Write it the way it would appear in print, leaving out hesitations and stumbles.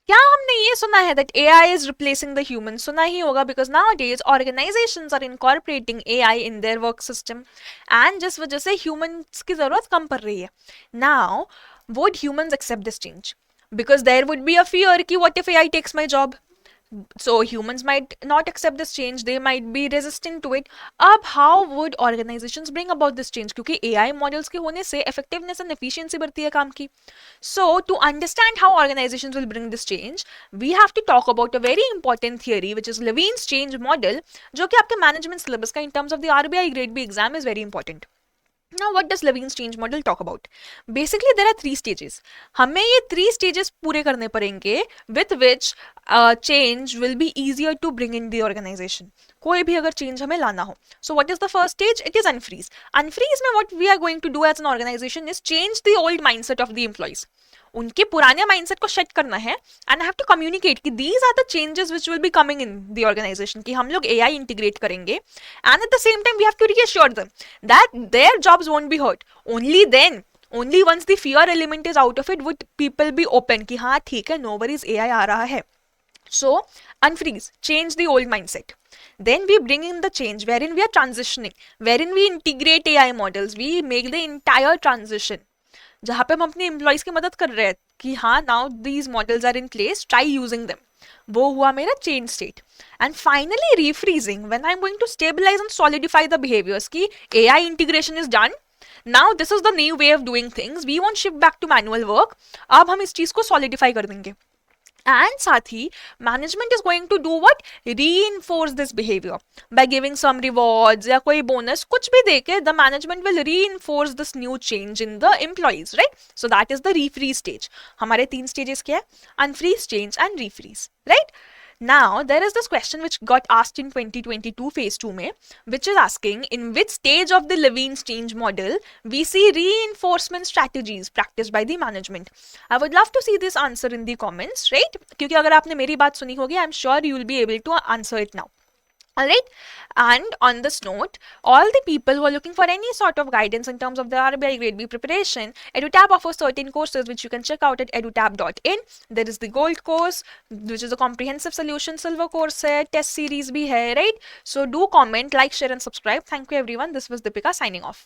क्या हमने ये सुना है that AI is replacing the human? सुना ही होगा, because nowadays organizations are incorporating AI in their work system and जिस वजह से humans की जरूरत कम पड़ रही है. Now, would humans accept this change? Because there would be a fear कि what if AI takes my job? So humans might not accept this change, they might be resistant to it. अब how would organizations bring about this change? क्योंकि AI models के होने से effectiveness and efficiency बढ़ती है काम की. So to understand how organizations will bring this change, we have to talk about a very important theory which is Levine's change model, जो कि आपके management syllabus का in terms of the RBI grade B exam is very important. Now, what does Levine's change model talk about? Basically, there are 3 stages. हमें ये 3 stages पूरे करने पड़ेंगे with which change will be easier to bring in the organization. कोई भी अगर change हमें लाना हो. So, what is the first stage? It is unfreeze. Unfreeze में what we are going to do as an organization is change the old mindset of the employees. उनके पुराने mindset को सेट करना है and I have to communicate कि these are the changes which will be coming in the organisation कि हम लोग AI integrate करेंगे and at the same time we have to reassure them that their jobs won't be hurt. Only then, only once the fear element is out of it would people be open कि हाँ ठीक है, no worries AI आ रहा है. So, unfreeze, change the old mindset. Then we bring in the change wherein we are transitioning, wherein we integrate AI models, we make the entire transition. जहाँ पे हम अपने एम्प्लॉयज की मदद कर रहे हैं कि हाँ now these models are in place, try using them. वो हुआ मेरा change state. And finally refreezing when I am going to stabilise and solidify the behaviours की AI integration is done. Now this is the new way of doing things, we want shift back to manual work. अब हम इस चीज को solidify कर देंगे. And साथ ही management is going to do what? Reinforce this behavior by giving some rewards या कोई bonus कुछ भी देके the management will reinforce this new change in the employees, right? So that is the refreeze stage. हमारे 3 stages क्या है? Unfreeze, change and refreeze, right? Now, there is this question which got asked in 2022 phase 2 mein, which is asking in which stage of the Levine's change model we see reinforcement strategies practiced by the management. I would love to see this answer in the comments, right? क्योंकि अगर आपने मेरी बात सुनी होगी, I'm sure you will be able to answer it now. Alright, and on this note, all the people who are looking for any sort of guidance in terms of the RBI grade B preparation, EduTab offers certain courses which you can check out at edutab.in. There is the gold course, which is a comprehensive solution, silver course hai, test series bhi hai, right? So do comment, like, share and subscribe. Thank you everyone. This was Deepika signing off.